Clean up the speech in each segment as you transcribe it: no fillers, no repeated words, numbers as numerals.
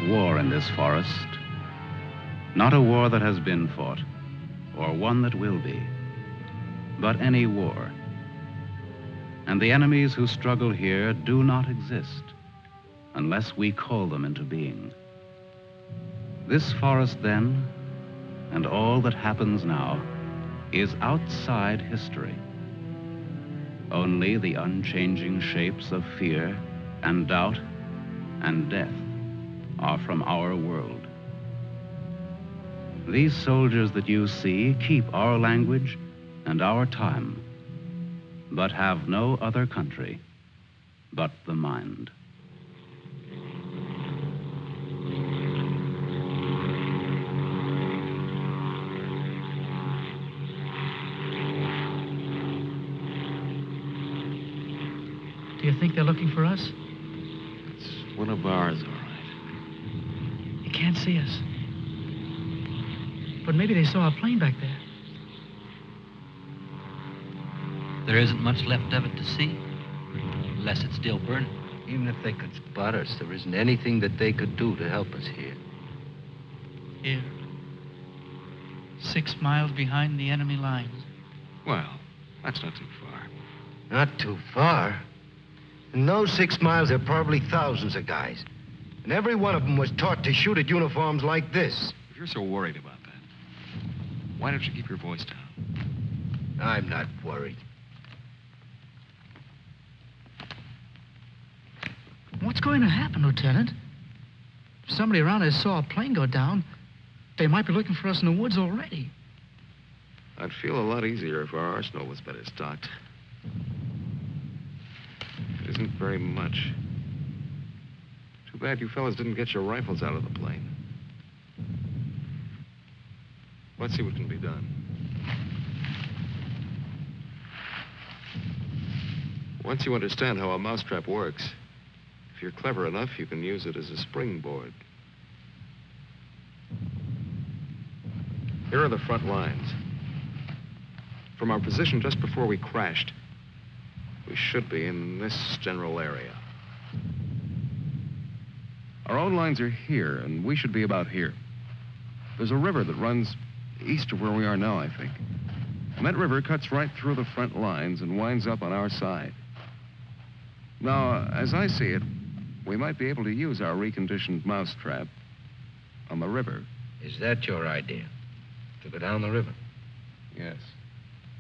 war in this forest. Not a war that has been fought, or one that will be, but any war. And the enemies who struggle here do not exist unless we call them into being. This forest, then, and all that happens now, is outside history. Only the unchanging shapes of fear and doubt and death are from our world. These soldiers that you see keep our language and our time, but have no other country but the mind. Do you think they're looking for us? It's one of ours, all right. You can't see us. But maybe they saw a plane back there. There isn't much left of it to see, unless it's still burning. Even if they could spot us, there isn't anything that they could do to help us here. Here. 6 miles behind the enemy lines. Well, that's not too far. Not too far. In those 6 miles, there are probably thousands of guys. And every one of them was taught to shoot at uniforms like this. If you're so worried about that, why don't you keep your voice down? I'm not worried. What's going to happen, Lieutenant? If somebody around us saw a plane go down, they might be looking for us in the woods already. I'd feel a lot easier if our arsenal was better stocked. It isn't very much. Too bad you fellas didn't get your rifles out of the plane. Let's see what can be done. Once you understand how a mousetrap works, if you're clever enough, you can use it as a springboard. Here are the front lines. From our position just before we crashed, we should be in this general area. Our own lines are here, and we should be about here. There's a river that runs east of where we are now, I think. And that river cuts right through the front lines and winds up on our side. Now, as I see it, we might be able to use our reconditioned mousetrap on the river. Is that your idea? To go down the river? Yes.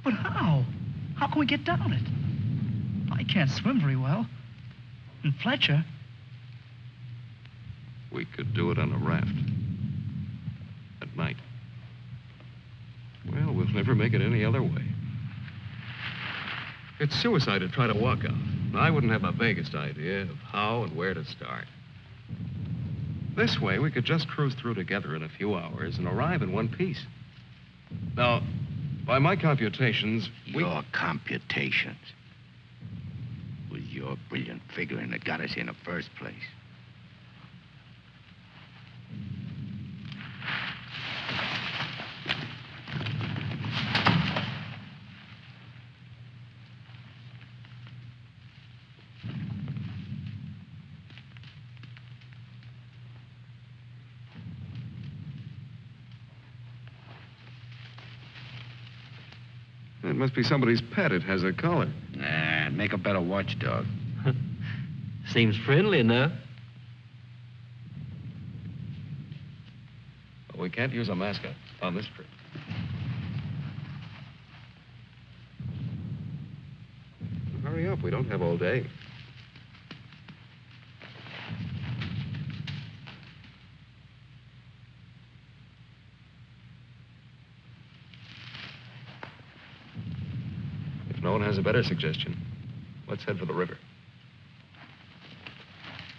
But how? How can we get down it? I can't swim very well. And Fletcher... We could do it on a raft. At night. Well, we'll never make it any other way. It's suicide to try to walk out. I wouldn't have the vaguest idea of how and where to start. This way, we could just cruise through together in a few hours and arrive in one piece. Now, by my computations, Your computations? It was your brilliant figuring that got us here in the first place. It must be somebody's pet. It has a collar. Nah, make a better watchdog. Seems friendly enough. But we can't use a mascot on this trip. Hurry up. We don't have all day. If no one has a better suggestion, let's head for the river.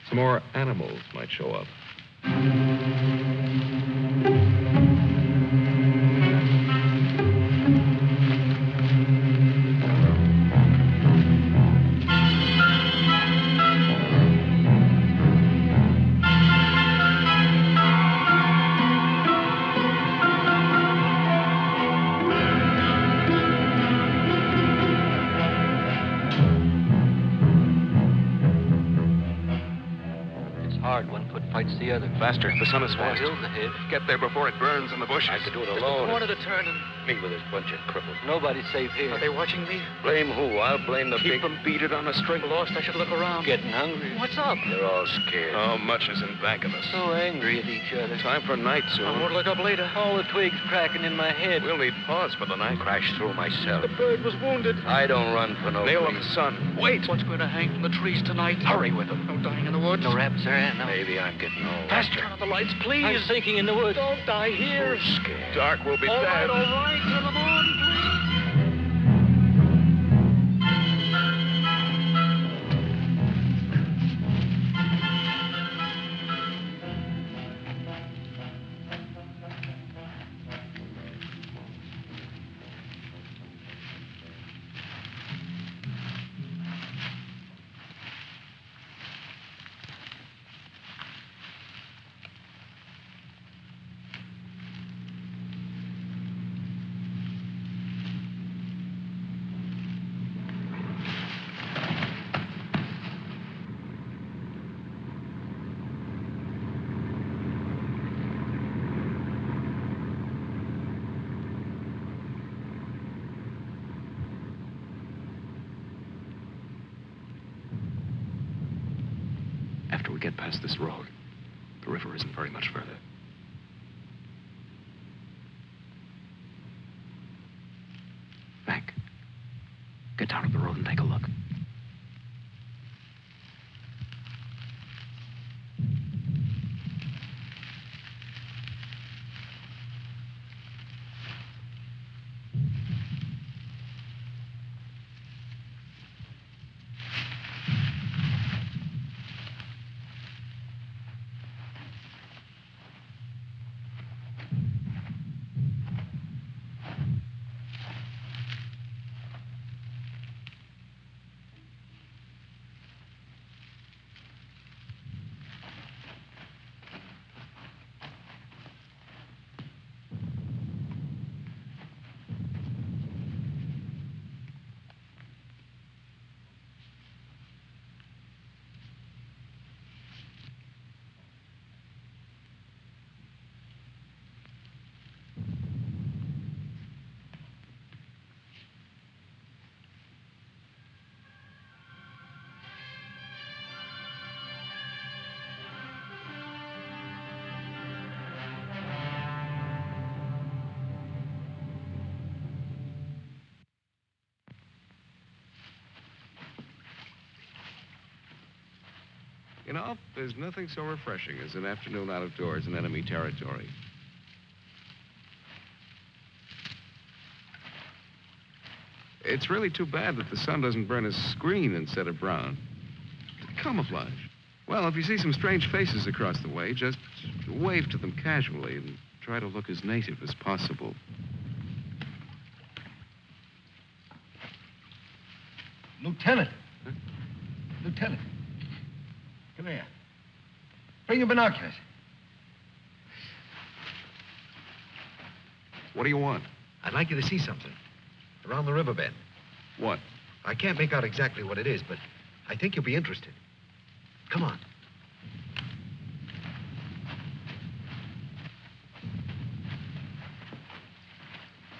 Some more animals might show up. hard. One foot fights the other. Faster. The sun is That fast. hill's ahead. Get there before it burns in the bushes. I could do it Just alone. a corner to turn and Me with this bunch of cripples. nobody's safe here. Are they watching me? Blame who? I'll blame the Keep big... them beat it on a string. Lost, I should look around. Getting hungry. What's up? They're all scared. How much is in back of us? So angry at each other. Time for night I soon. won't look up later. All the twigs cracking in my head. We'll need pause for the night. Crash through myself. The bird was wounded. I don't run for no Nail up reason. the sun. Wait! What's going to hang from the trees tonight? Hurry with them. No dying in the woods. No rabbits there, no. Maybe I'm getting old. Faster. Turn on the lights, please. I'm sinking in the woods. Don't die here. Scared. Dark will be All right, dead. all right. Turn them on, please. After we get past this road, the river isn't very much further. Mac, get down to the road and take a look. You know, there's nothing so refreshing as an afternoon out of doors in enemy territory. It's really too bad that the sun doesn't burn his screen instead of brown. Camouflage. Well, if you see some strange faces across the way, just wave to them casually and try to look as native as possible. Lieutenant. Huh? Lieutenant. Come here. Bring your binoculars. What do you want? I'd like you to see something. Around the riverbed. What? I can't make out exactly what it is, but I think you'll be interested. Come on.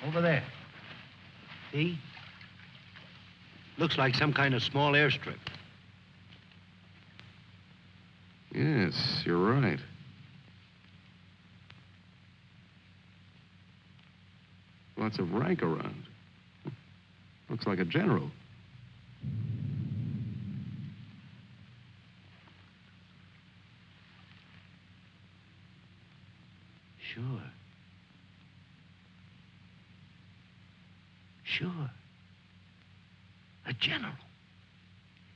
Over there. See? Looks like some kind of small airstrip. Yes, you're right. Lots of rank around. Looks like a general. Sure. Sure. A general.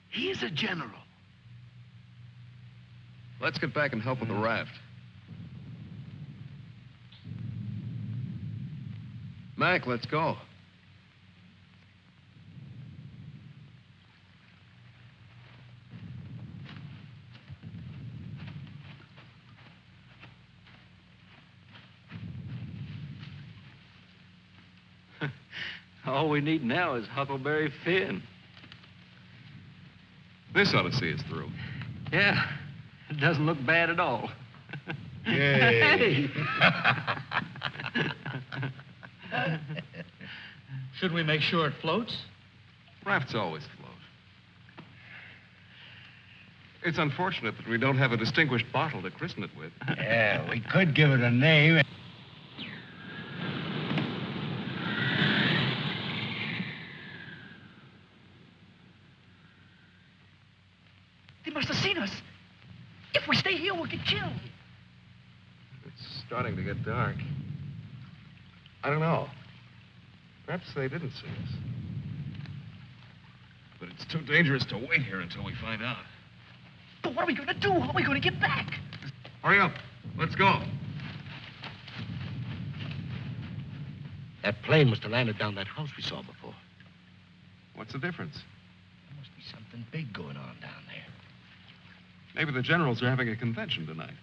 He's a general. Let's get back and help with the raft. Mac, let's go. All we need now is Huckleberry Finn. This ought to see us through. Yeah. It doesn't look bad at all. Yay. Should we make sure it floats? Rafts always float. It's unfortunate that we don't have a distinguished bottle to christen it with. Yeah, we could give it a name. They must have seen us. If we stay here, we'll get killed. It's starting to get dark. I don't know. Perhaps they didn't see us. But it's too dangerous to wait here until we find out. But what are we going to do? How are we going to get back? Hurry up. Let's go. That plane must have landed down that house we saw before. What's the difference? There must be something big going on down there. Maybe the generals are having a convention tonight.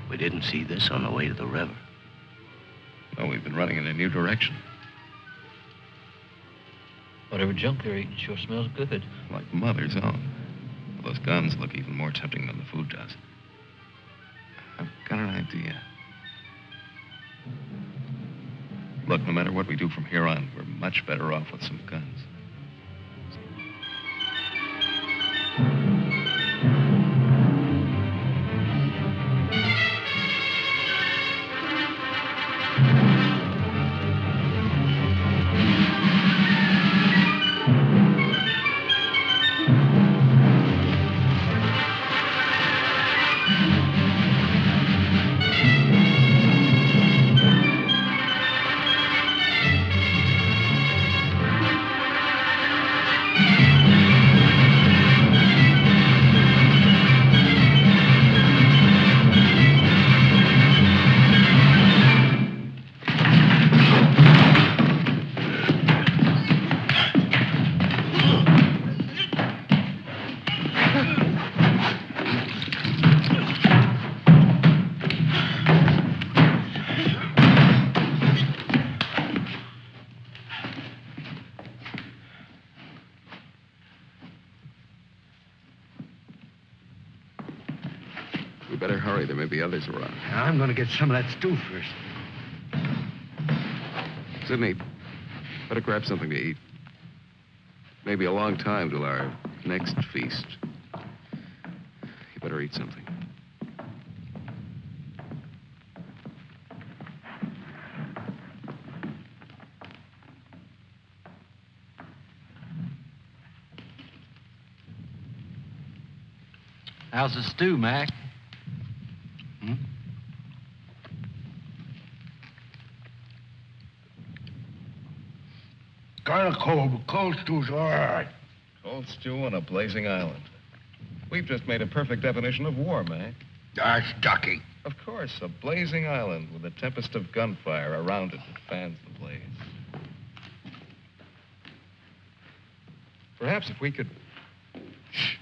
We didn't see this on the way to the river. No, we've been running in a new direction. Whatever junk they're eating sure smells good. Like Mother's own. Those guns look even more tempting than the food does. I've got an idea. Look, no matter what we do from here on, we're much better off with some guns. We better hurry. There may be others around. I'm going to get some of that stew first. Sidney, better grab something to eat. Maybe a long time till our next feast. You better eat something. How's the stew, Mac? Kind of cold, but cold stew's all right. Cold stew on a blazing island. We've just made a perfect definition of war, Mac. That's ducky. Of course, a blazing island with a tempest of gunfire around it that fans the blaze. Perhaps if we could... Shh.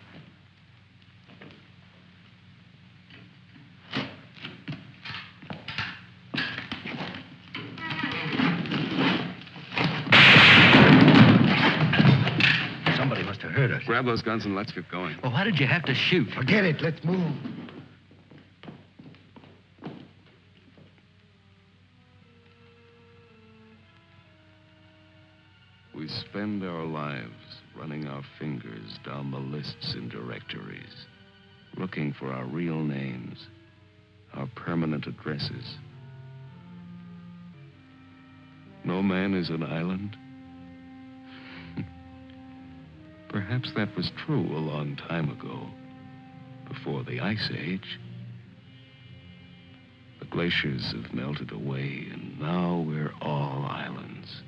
Somebody must have heard us. Grab those guns and let's get going. Well, why did you have to shoot? Forget it. Let's move. We spend our lives running our fingers down the lists and directories, looking for our real names, our permanent addresses. No man is an island. Perhaps that was true a long time ago, before the Ice Age. The glaciers have melted away, and now we're all islands.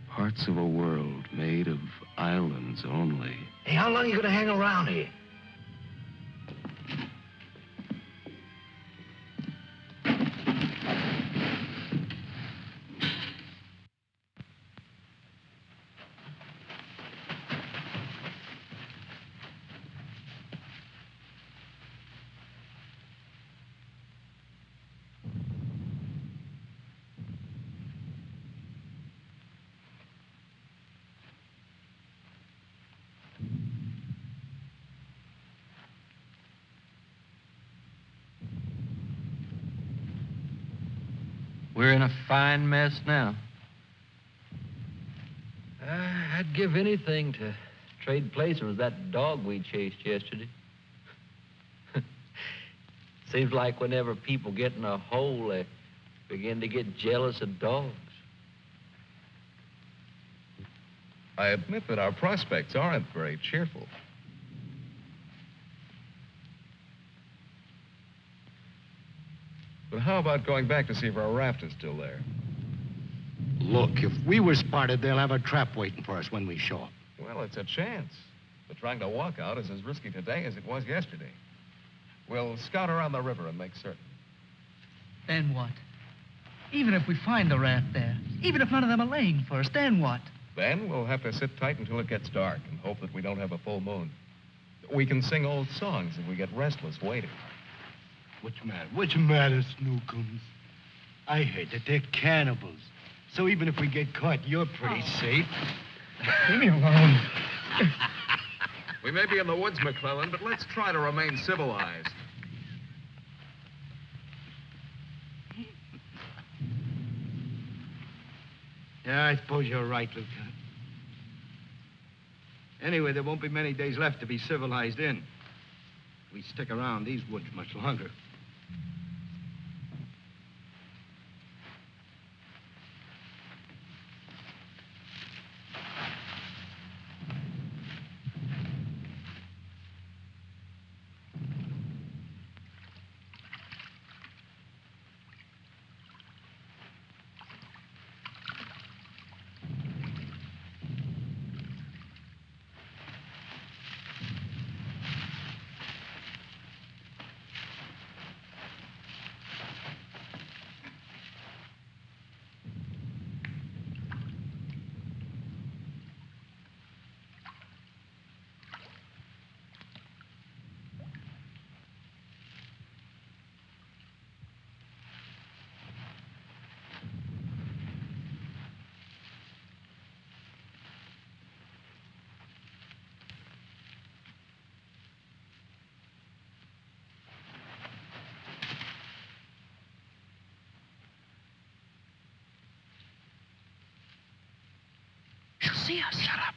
Parts of a world made of islands only. Hey, how long are you going to hang around here? We're in a fine mess now. I'd give anything to trade places with that dog we chased yesterday. Seems like whenever people get in a hole, they begin to get jealous of dogs. I admit that our prospects aren't very cheerful. But how about going back to see if our raft is still there? Look, if we were spotted, they'll have a trap waiting for us when we show up. Well, it's a chance. But trying to walk out is as risky today as it was yesterday. We'll scout around the river and make certain. Then what? Even if we find the raft there, even if none of them are laying for us, then what? Then we'll have to sit tight until it gets dark and hope that we don't have a full moon. We can sing old songs if we get restless waiting. What's the matter? What's the matter, Snookums? I heard that they're cannibals. So even if we get caught, you're pretty safe. Leave me alone. We may be in the woods, McClellan, but let's try to remain civilized. Yeah, I suppose you're right, Lieutenant. Anyway, there won't be many days left to be civilized in. We stick around these woods much longer. She'll see us. Shut up.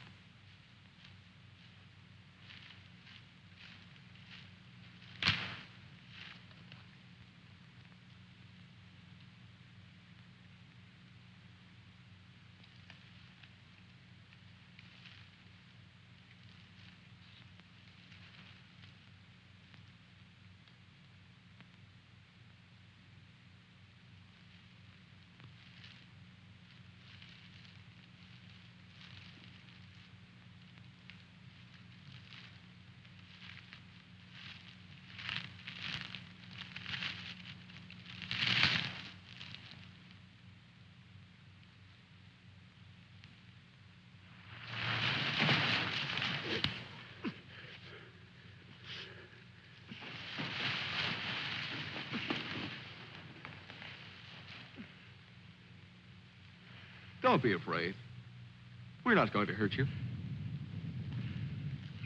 Don't be afraid. We're not going to hurt you.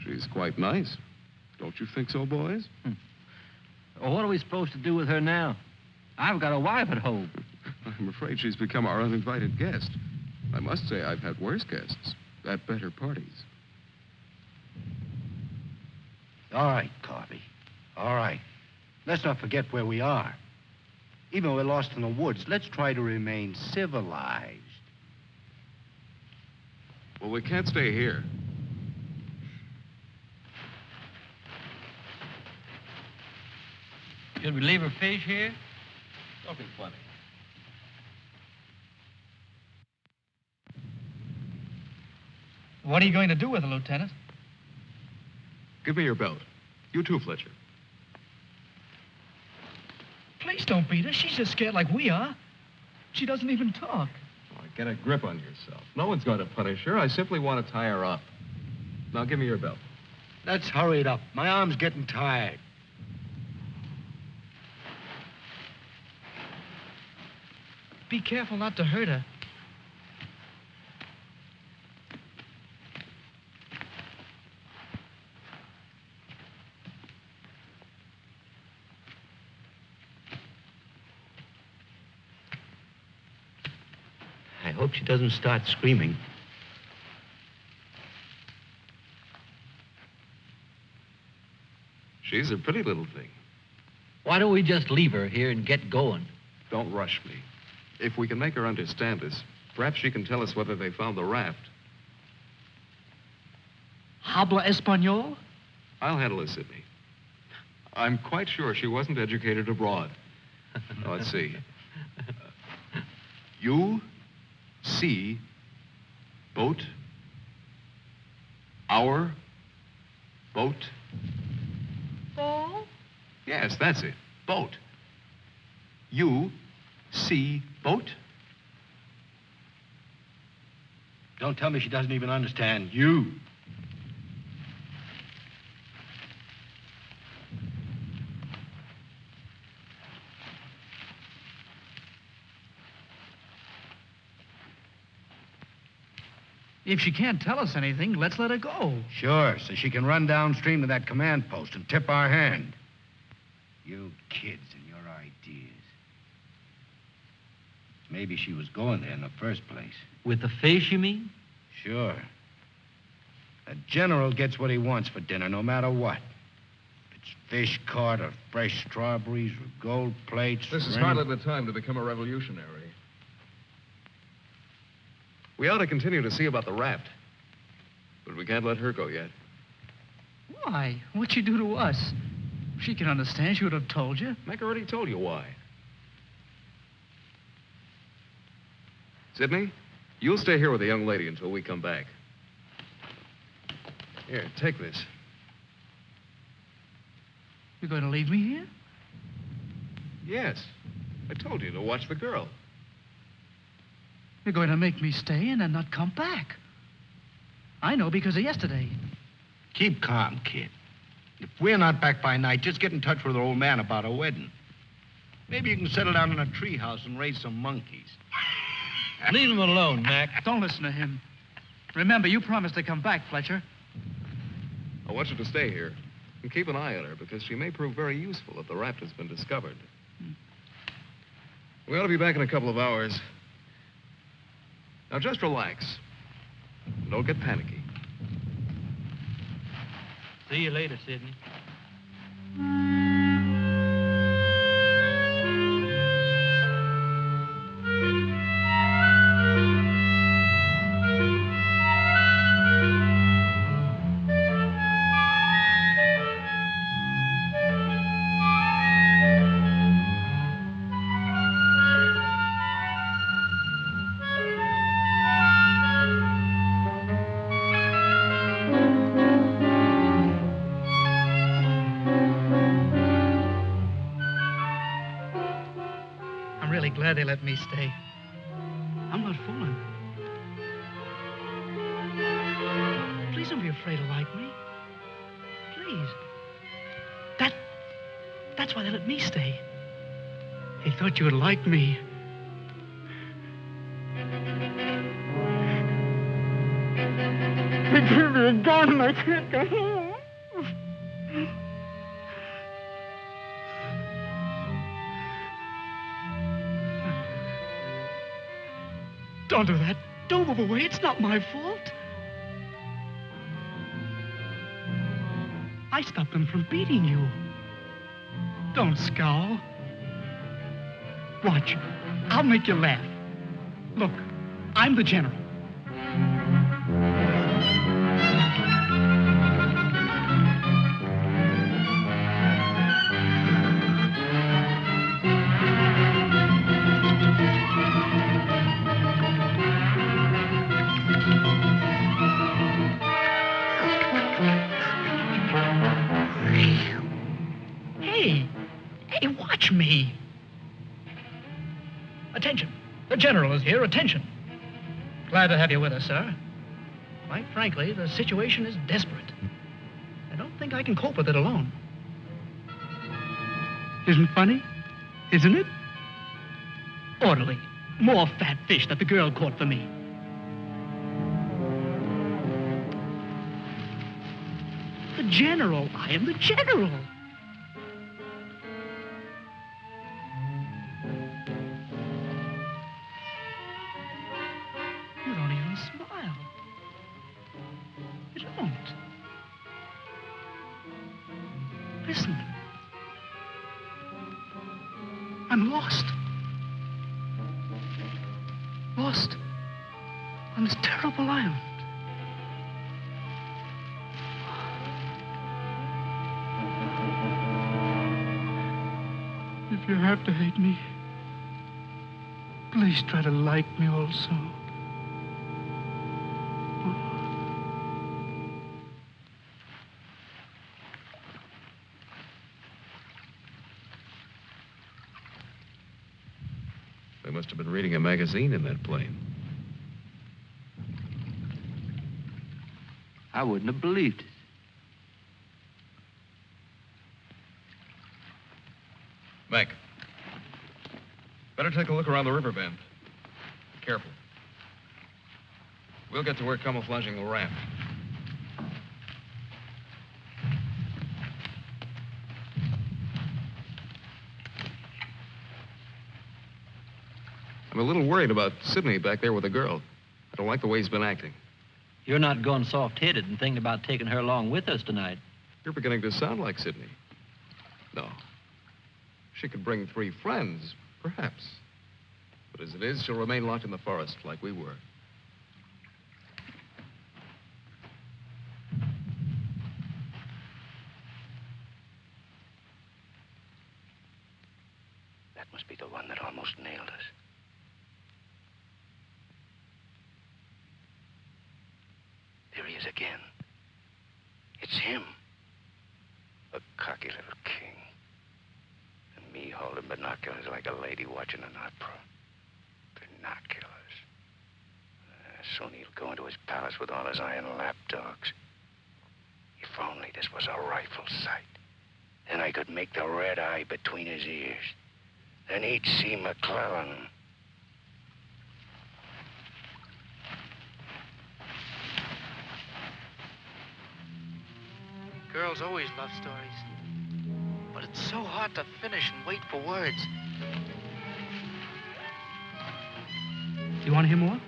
She's quite nice. Don't you think so, boys? Well, what are we supposed to do with her now? I've got a wife at home. I'm afraid she's become our uninvited guest. I must say I've had worse guests at better parties. All right, Carby. All right. Let's not forget where we are. Even if we're lost in the woods, let's try to remain civilized. Well, we can't stay here. Should we leave her fish here? Don't be funny. What are you going to do with her, Lieutenant? Give me your belt. You too, Fletcher. Please don't beat her. She's just scared like we are. She doesn't even talk. Oh, get a grip on yourself. No one's going to punish her. I simply want to tie her up. Now, give me your belt. Let's hurry it up. My arm's getting tired. Be careful not to hurt her. hope she doesn't start screaming. She's a pretty little thing. Why don't we just leave her here and get going? Don't rush me. If we can make her understand us, perhaps she can tell us whether they found the raft. Habla Espanol? I'll handle her, Sidney. I'm quite sure she wasn't educated abroad. Now, let's see. You see boat, our boat. Ball? Yes, that's it. Boat. You see boat. Don't tell me she doesn't even understand you. If she can't tell us anything, let's let her go. Sure, so she can run downstream to that command post and tip our hand. You kids and your ideas. Maybe she was going there in the first place. With the fish, you mean? Sure. A general gets what he wants for dinner, no matter what. If it's fish caught or fresh strawberries or gold plates. This is or hardly the time to become a revolutionary. We ought to continue to see about the raft. But we can't let her go yet. Why? What'd she do to us? If she can understand, she would have told you. Meg already told you why. Sidney, you'll stay here with the young lady until we come back. Here, take this. You're going to leave me here? Yes. I told you to watch the girl. You're going to make me stay and then not come back. I know because of yesterday. Keep calm, kid. If we're not back by night, just get in touch with our old man about a wedding. Maybe you can settle down in a treehouse and raise some monkeys. Leave him alone, Mac. Don't listen to him. Remember, you promised to come back, Fletcher. I want you to stay here and keep an eye on her because she may prove very useful if the raft has been discovered. We ought to be back in a couple of hours. Now, just relax. Don't get panicky. See you later, Sidney. Glad they let me stay. I'm not fooling. Please don't be afraid to like me. Please. That's why they let me stay. They thought you would like me. They gave me a gun and I can't go home. Don't do that. Don't move away. It's not my fault. I stopped them from beating you. Don't scowl. Watch. I'll make you laugh. Look, I'm the general. Hey, watch me. Attention. The general is here. Attention. Glad to have you with us, sir. Quite frankly, the situation is desperate. I don't think I can cope with it alone. Isn't funny? Isn't it? Orderly. More fat fish that the girl caught for me. The general. I am the general. don't. Listen. I'm lost. Lost on this terrible island. If you have to hate me, please try to like me also. They must have been reading a magazine in that plane. I wouldn't have believed it. Mac, better take a look around the river bend. Be careful. We'll get to work camouflaging the raft. I'm a little worried about Sidney back there with the girl. I don't like the way he's been acting. You're not going soft-headed and thinking about taking her along with us tonight. You're beginning to sound like Sidney. No. She could bring 3 friends, perhaps. But as it is, she'll remain locked in the forest like we were. That must be the one that almost nailed us. There he is again. It's him. A cocky little king. And me holding binoculars like a lady watching an opera. Binoculars. Soon he'll go into his palace with all his iron lapdogs. If only this was a rifle sight. Then I could make the red eye between his ears. Then he'd see McClellan. Girls always love stories. But it's so hard to finish and wait for words. Do you want to hear more?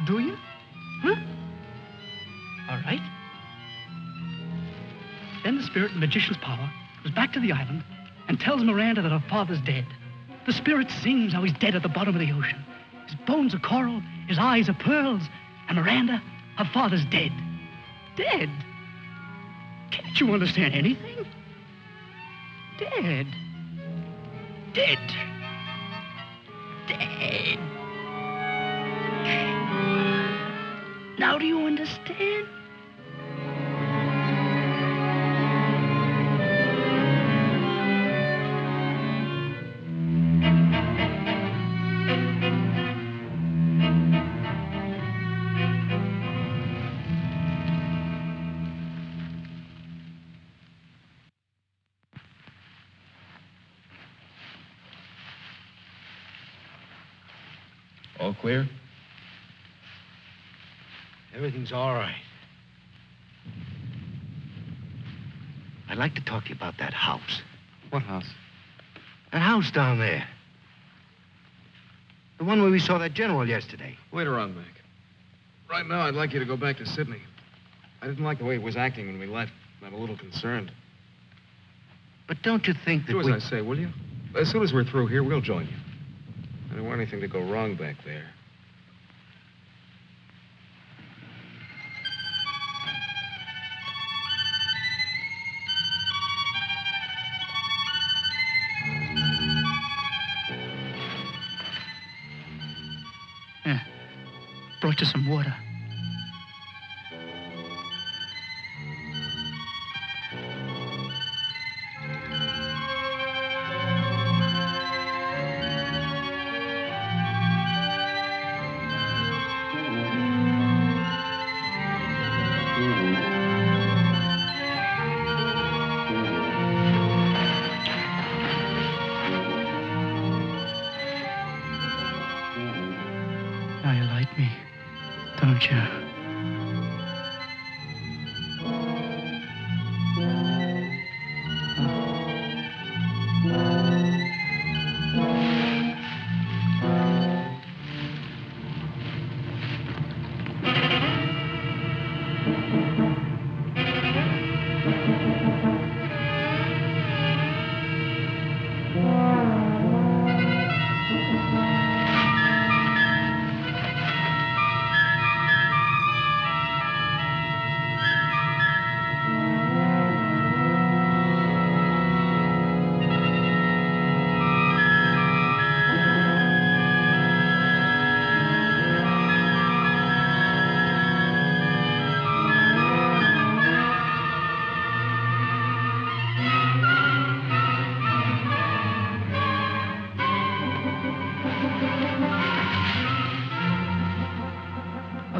Do you? Huh? All right. Then the spirit in the magician's power goes back to the island and tells Miranda that her father's dead. The spirit sings how he's dead at the bottom of the ocean. His bones are coral, his eyes are pearls, and Miranda, her father's dead. Dead? Can't you understand anything? Dead. Dead. Dead. Now do you understand? All clear? Everything's all right. I'd like to talk to you about that house. What house? That house down there. The one where we saw that general yesterday. Later on, Mac. Right now, I'd like you to go back to Sydney. I didn't like the way he was acting when we left. I'm a little concerned. But don't you think that Do as I say, will you? As soon as we're through here, we'll join you. I don't want anything to go wrong back there. Yeah. Brought you some water. Now you like me, don't you?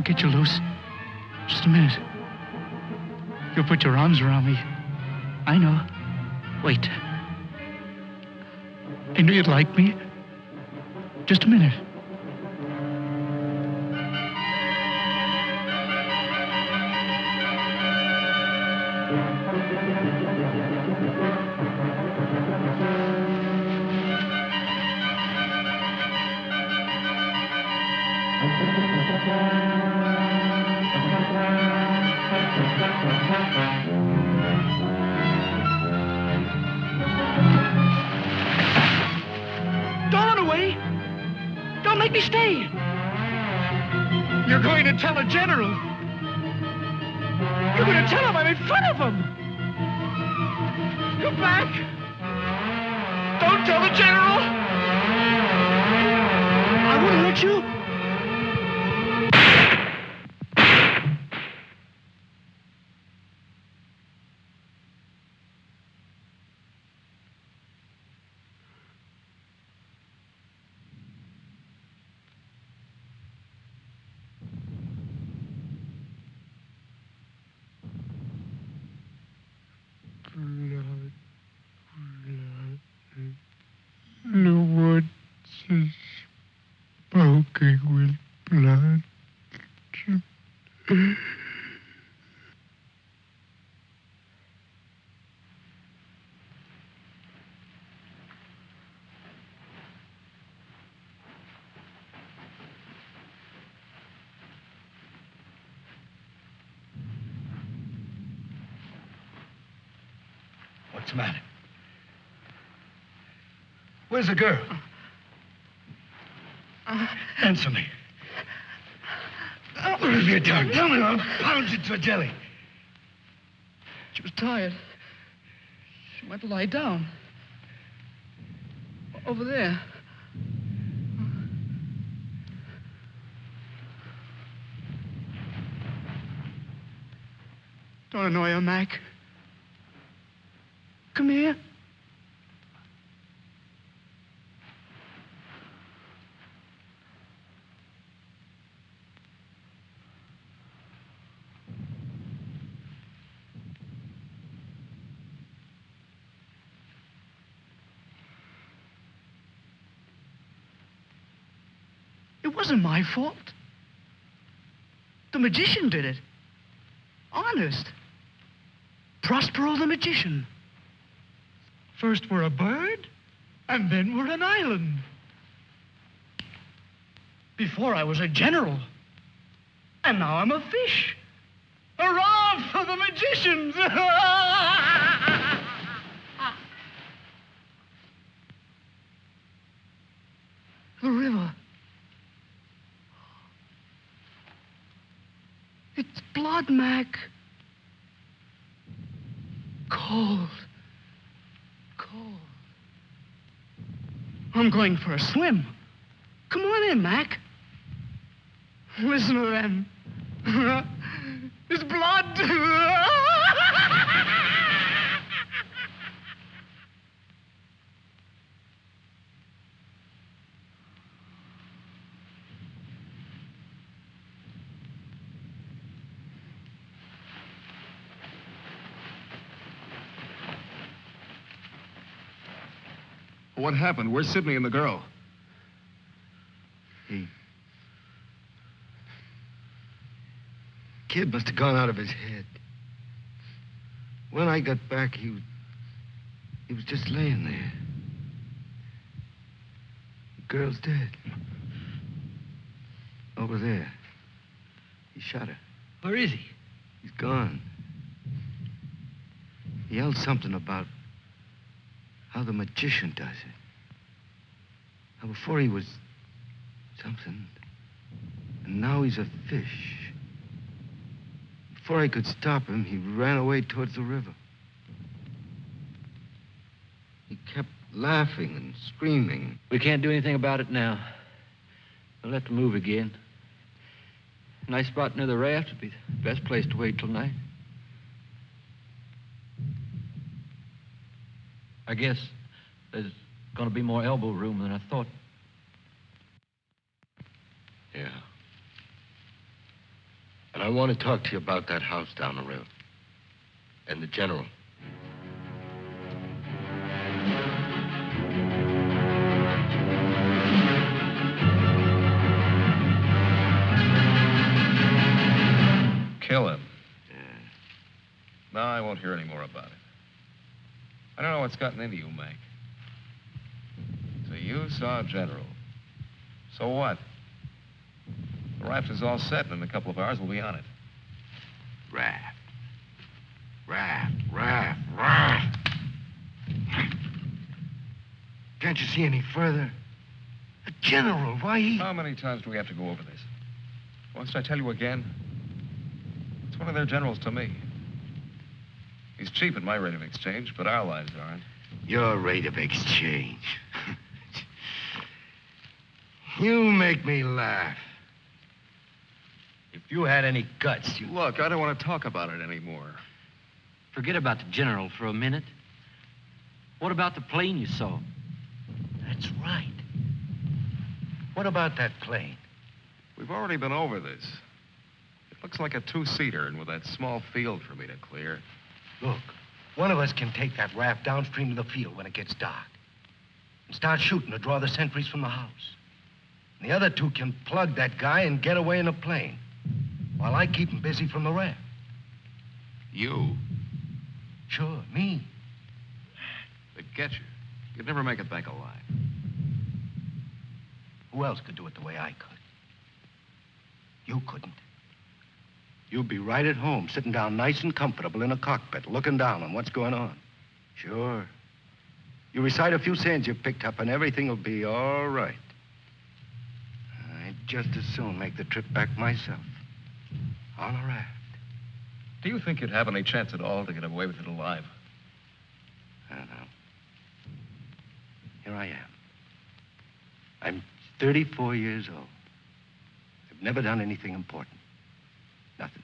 I'll get you loose. Just a minute. You'll put your arms around me. I know. Wait. I knew you'd like me. Just a minute. Don't run away. Don't make me stay. You're going to tell the general. You're going to tell him I'm in front of him. Come back. Don't tell the general. I wouldn't hurt you. The woods is smoking with blood. What's the matter? Where's the girl? Answer me. What have you done? Tell me, I'll pound you to a jelly. She was tired. She went to lie down. Over there. Don't annoy her, Mac. Come here. It wasn't my fault. The magician did it. Honest. Prospero the magician. First we're a bird, and then we're an island. Before I was a general, and now I'm a fish. Hurrah for the magicians! The river. It's blood, Mac. Cold. Cold. I'm going for a swim. Come on in, Mac. Listen to them. It's blood. What happened? Where's Sidney and the girl? Kid must have gone out of his head. When I got back, he was just laying there. The girl's dead. Over there. He shot her. Where is he? He's gone. He yelled something about how the magician does it. Now, before he was something, and now he's a fish. Before I could stop him, he ran away towards the river. He kept laughing and screaming. We can't do anything about it now. We'll have to move again. A nice spot near the raft would be the best place to wait till night. I guess there's going to be more elbow room than I thought. Yeah. And I want to talk to you about that house down the road. And the general. Kill him. No, I won't hear any more about it. I don't know what's gotten into you, Mac. So you saw General. So what? The raft is all set, and in a couple of hours we'll be on it. Raft. Raft. Can't you see any further? The general, why he... How many times do we have to go over this? Must I tell you again? It's one of their generals to me. He's cheap at my rate of exchange, but our lives aren't. Your rate of exchange. You make me laugh. If you had any guts, you... Look, I don't want to talk about it anymore. Forget about the general for a minute. What about the plane you saw? That's right. What about that plane? We've already been over this. It looks like a two-seater, and with that small field for me to clear. Look, one of us can take that raft downstream to the field when it gets dark and start shooting to draw the sentries from the house. And the other two can plug that guy and get away in a plane while I keep him busy from the raft. You? Sure, me. They'd get you. You'd never make it back alive. Who else could do it the way I could? You couldn't. You'd be right at home, sitting down nice and comfortable in a cockpit, looking down on what's going on. Sure. You recite a few sayings you've picked up, and everything will be all right. I'd just as soon make the trip back myself. On a raft. Do you think you'd have any chance at all to get away with it alive? I don't know. Here I am. I'm 34 years old. I've never done anything important. Nothing.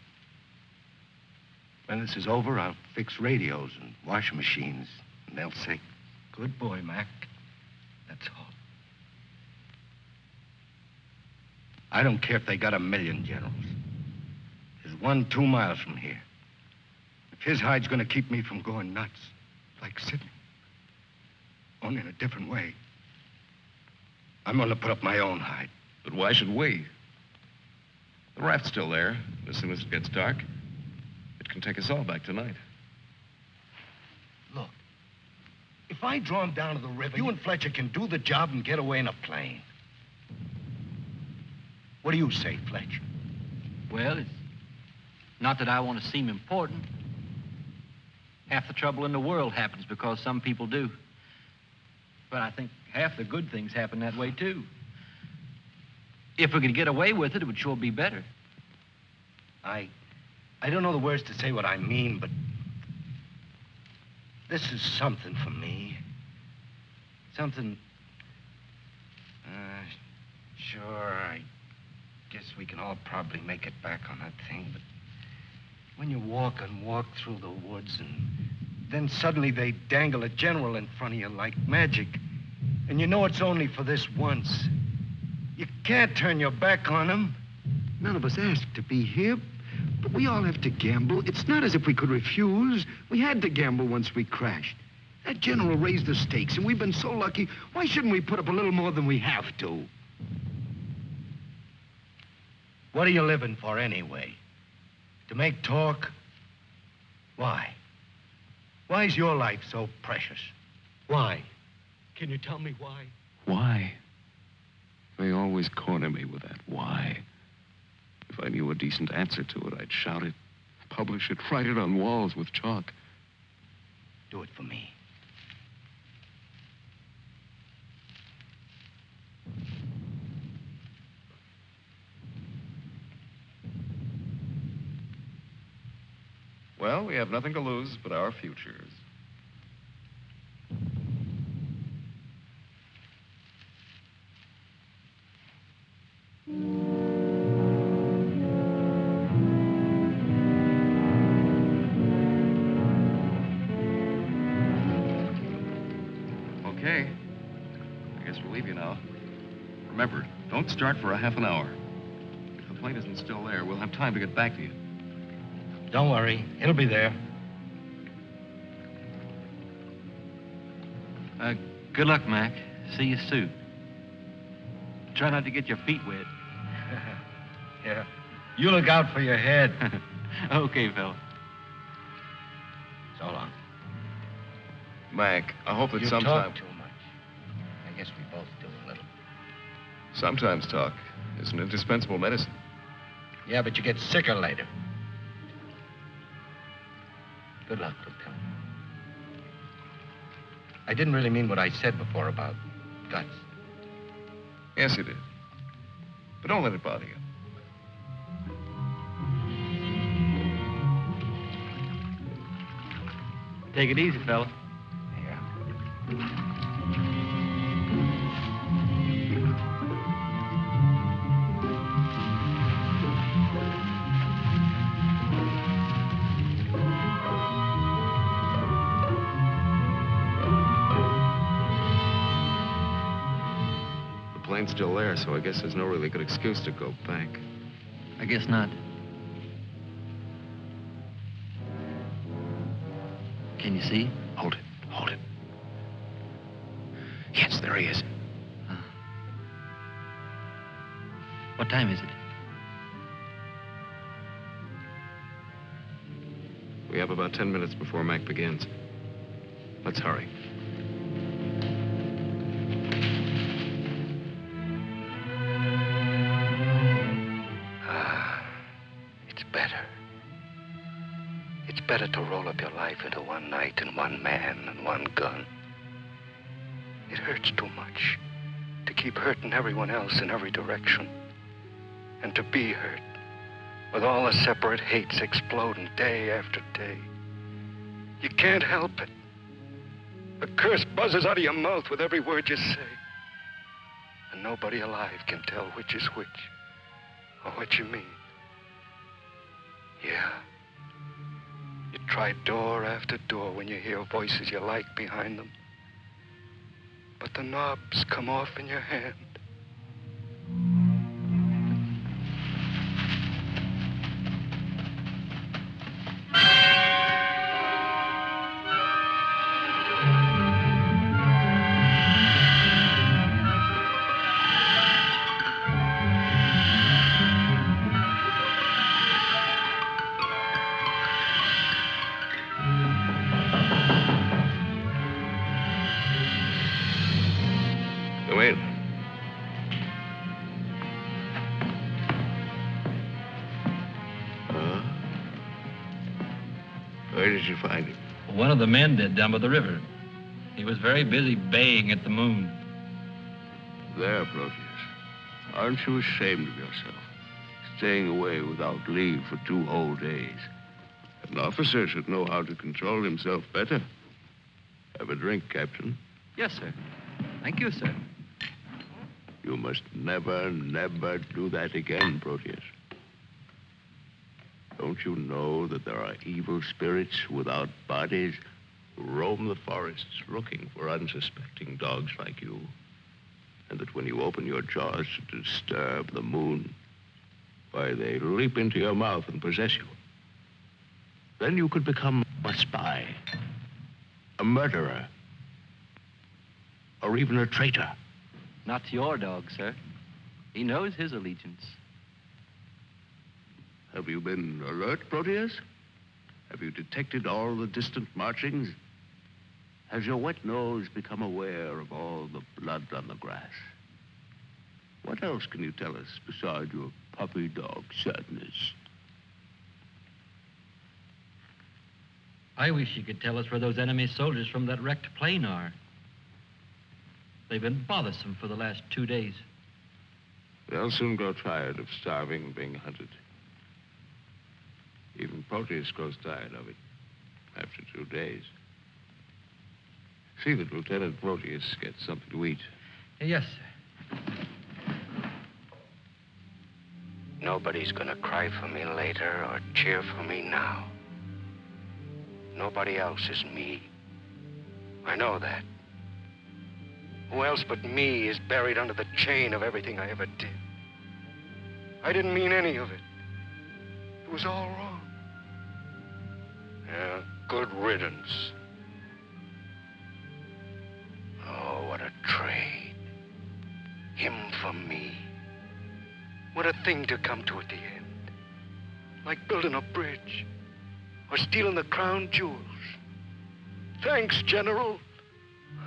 When this is over, I'll fix radios and washing machines, and they'll say, "Good boy, Mac." That's all. I don't care if they got 1,000,000 generals. There's one 2 miles from here. If his hide's gonna keep me from going nuts, like Sidney, only in a different way, I'm gonna put up my own hide. But why should we? The raft's still there. As soon as it gets dark, it can take us all back tonight. Look, if I draw him down to the river, you and Fletcher can do the job and get away in a plane. What do you say, Fletcher? Well, it's not that I want to seem important. Half the trouble in the world happens because some people do. But I think half the good things happen that way, too. If we could get away with it, it would sure be better. I don't know the words to say what I mean, but this is something for me. Something... Sure, I guess we can all probably make it back on that thing, but when you walk and walk through the woods and then suddenly they dangle a general in front of you like magic, and you know it's only for this once, you can't turn your back on him. None of us asked to be here, but we all have to gamble. It's not as if we could refuse. We had to gamble once we crashed. That general raised the stakes, and we've been so lucky. Why shouldn't we put up a little more than we have to? What are you living for anyway? To make talk? Why? Why is your life so precious? Why? Can you tell me why? Why? They always corner me with that why. If I knew a decent answer to it, I'd shout it, publish it, write it on walls with chalk. Do it for me. Well, we have nothing to lose but our futures. Okay. I guess we'll leave you now. Remember, don't start for a half an hour. If the plane isn't still there, we'll have time to get back to you. Don't worry. It'll be there. Good luck, Mac. See you soon. Try not to get your feet wet. Yeah. You look out for your head. Okay, fella. So long. Mac, I hope that You sometime... talk too much. I guess we both do a little. Sometimes talk is an indispensable medicine. Yeah, but you get sicker later. Good luck, Lieutenant. I didn't really mean what I said before about guts. Yes, you did. But don't let it bother you. Take it easy, fella. Yeah. The plane's still there, so I guess there's no really good excuse to go back. I guess not. Can you see? Hold it. Hold it. Yes, there he is. What time is it? We have about 10 minutes before Mac begins. Let's hurry. It's better. It's better to roll up your life into one night and one man and one gun. It hurts too much to keep hurting everyone else in every direction. And to be hurt, with all the separate hates exploding day after day. You can't help it. A curse buzzes out of your mouth with every word you say. And nobody alive can tell which is which, or what you mean. Yeah. You try door after door when you hear voices you like behind them. But the knobs come off in your hand. Come in. Where did you find him? One of the men did down by the river. He was very busy baying at the moon. There, Proteus. Aren't you ashamed of yourself? Staying away without leave for 2 whole days. An officer should know how to control himself better. Have a drink, Captain. Yes, sir. Thank you, sir. You must never, never do that again, Proteus. Don't you know that there are evil spirits without bodies who roam the forests looking for unsuspecting dogs like you? And that when you open your jaws to disturb the moon, why, they leap into your mouth and possess you. Then you could become a spy, a murderer, or even a traitor. Not to your dog, sir. He knows his allegiance. Have you been alert, Proteus? Have you detected all the distant marchings? Has your wet nose become aware of all the blood on the grass? What else can you tell us besides your puppy dog sadness? I wish you could tell us where those enemy soldiers from that wrecked plane are. They've been bothersome for the last 2 days. They'll soon grow tired of starving and being hunted. Even Proteus grows tired of it after 2 days. See that Lieutenant Proteus gets something to eat. Yes, sir. Nobody's gonna cry for me later or cheer for me now. Nobody else is me. I know that. Who else but me is buried under the chain of everything I ever did? I didn't mean any of it. It was all wrong. Yeah, good riddance. Oh, what a trade. Him for me. What a thing to come to at the end. Like building a bridge or stealing the crown jewels. Thanks, General.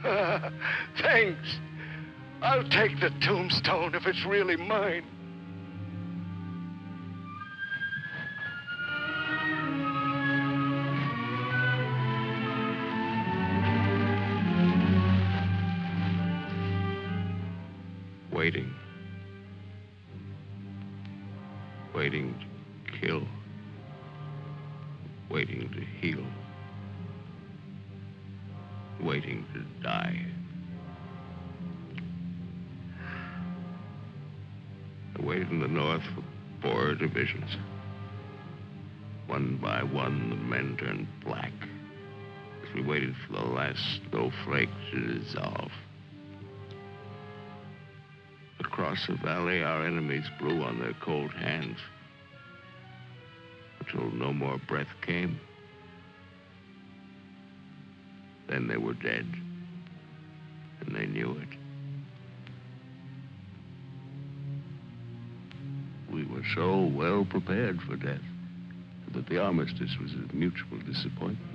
Thanks. I'll take the tombstone if it's really mine. Waiting. Waiting to kill. Waiting to heal. Waiting to die. I waited in the north for 4 divisions. One by one, the men turned black as we waited for the last snowflake to dissolve. Across the valley, our enemies blew on their cold hands until no more breath came. Then they were dead, and they knew it. We were so well prepared for death that the armistice was a mutual disappointment.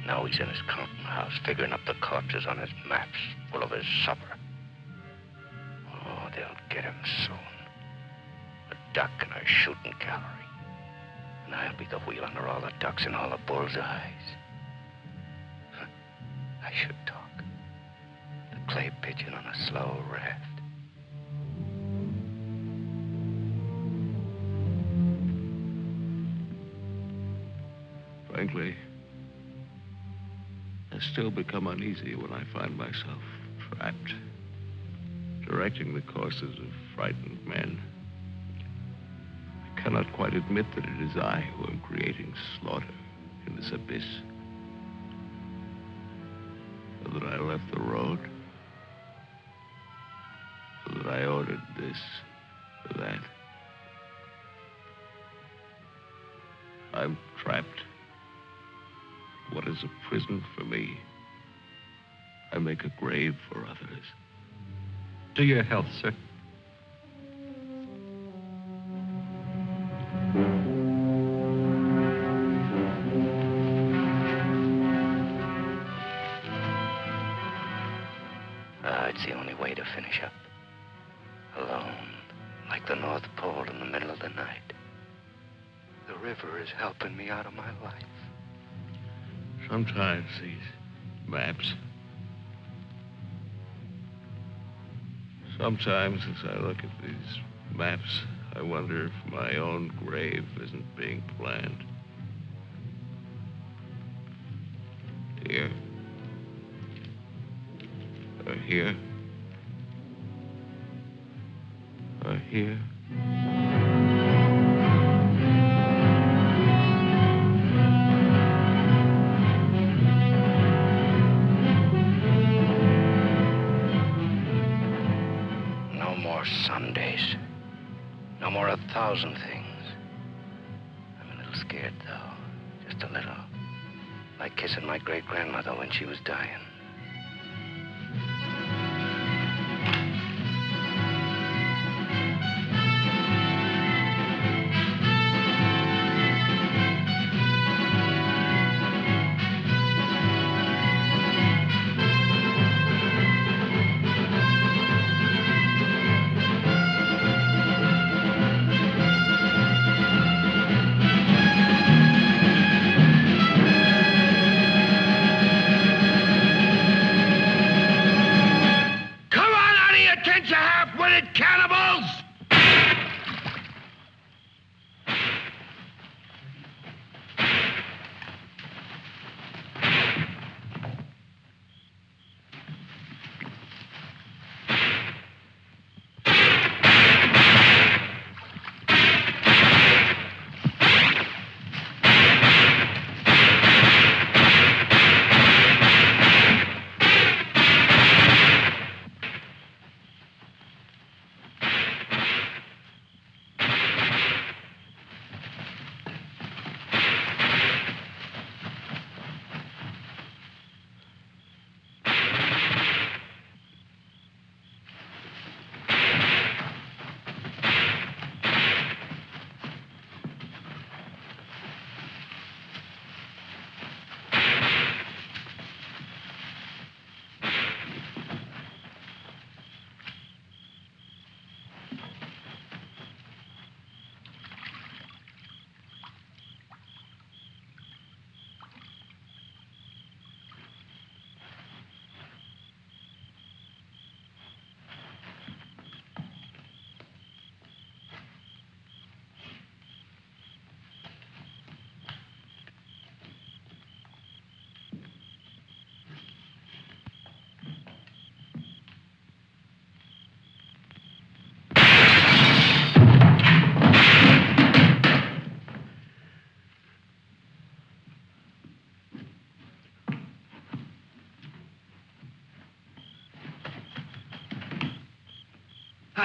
Now he's in his counting house, figuring up the corpses on his maps, full of his supper. Oh, they'll get him soon. A duck in a shooting gallery. And I'll be the wheel under all the ducks and all the bull's eyes. I should talk. The clay pigeon on a slow raft. Frankly, I still become uneasy when I find myself trapped, directing the courses of frightened men. I cannot quite admit that it is I who am creating slaughter in this abyss. So that I left the road. So that I ordered this or that. I'm trapped. What is a prison for me? I make a grave for others. To your health, sir. It's the only way to finish up. Alone, like the North Pole in the middle of the night. The river is helping me out of my life. Sometimes these maps. Sometimes as I look at these maps, I wonder if my own grave isn't being planned. Here. Or here. Or here. No more Sundays. No more 1,000 things. I'm a little scared, though. Just a little. Like kissing my great-grandmother when she was dying.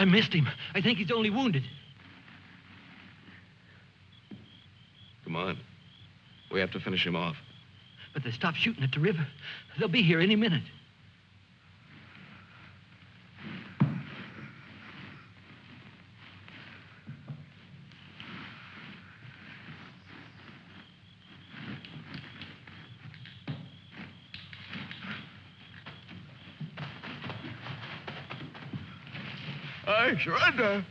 I missed him. I think he's only wounded. Come on. We have to finish him off. But they stopped shooting at the river. They'll be here any minute. I surrender.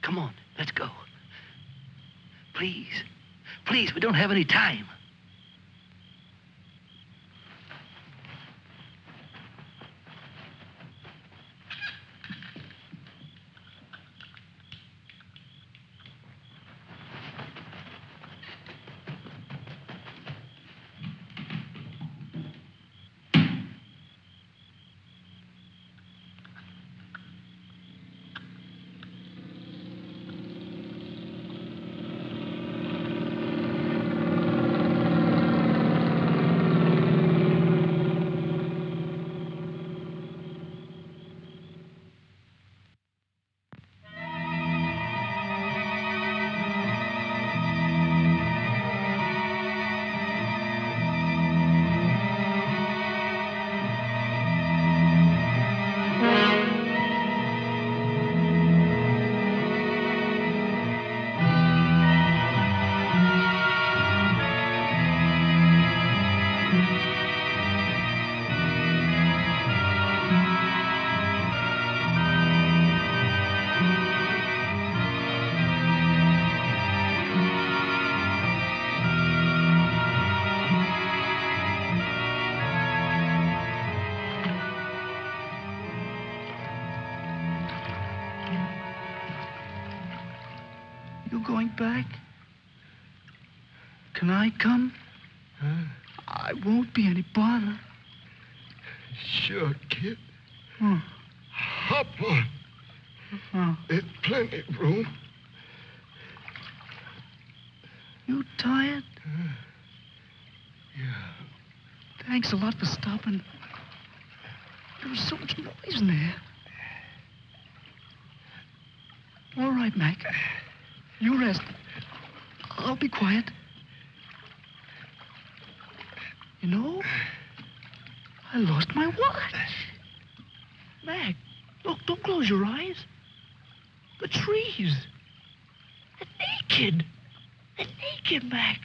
Come on, let's go. Please. Please, we don't have any time. Going back? Can I come? I won't be any bother. Sure, kid. Oh. Hop on. Oh. There's plenty of room. You tired? Yeah. Thanks a lot for stopping. There was so much noise in there. All right, Mac. You rest. I'll be quiet. You know, I lost my watch. Mac, look, don't close your eyes. The trees. They're naked. They're naked, Mac.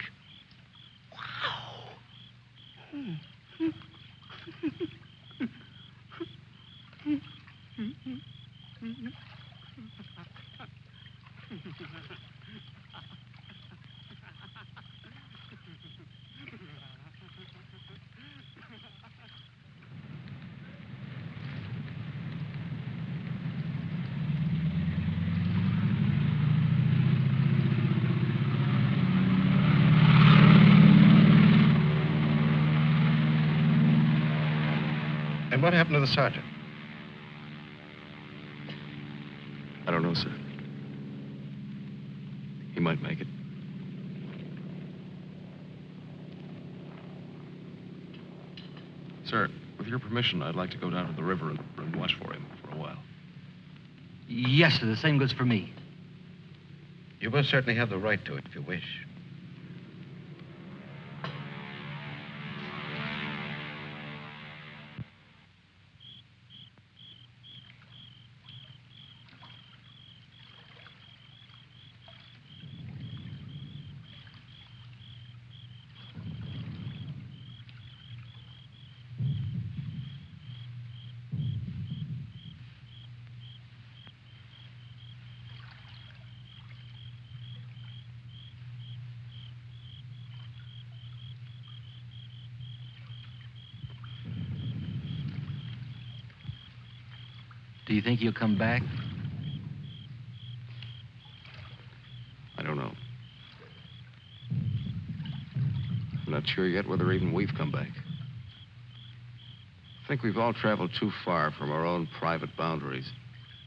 Wow. And what happened to the sergeant? I don't know, sir. He might make it. Sir, with your permission, I'd like to go down to the river and watch for him for a while. Yes, sir. The same goes for me. You both certainly have the right to it if you wish. Do you think he'll come back? I don't know. I'm not sure yet whether even we've come back. I think we've all traveled too far from our own private boundaries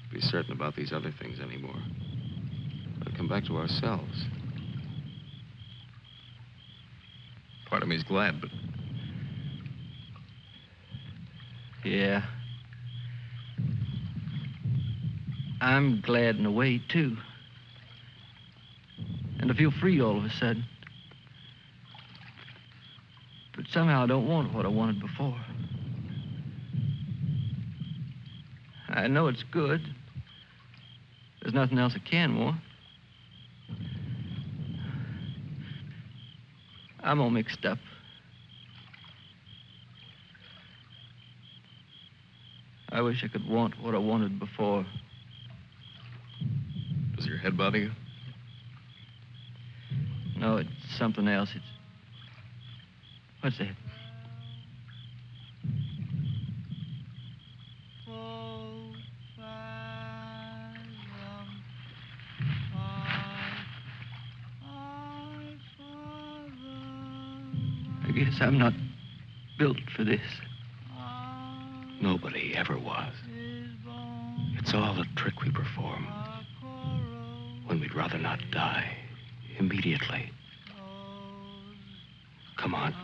to be certain about these other things anymore. But come back to ourselves. Part of me's glad, but... Yeah. I'm glad in a way, too. And I feel free all of a sudden. But somehow I don't want what I wanted before. I know it's good. There's nothing else I can want. I'm all mixed up. I wish I could want what I wanted before. Does your head bother you? No, it's something else. It's... What's that? I guess I'm not built for this. Nobody ever was. It's all a trick we perform when we'd rather not die immediately. Come on.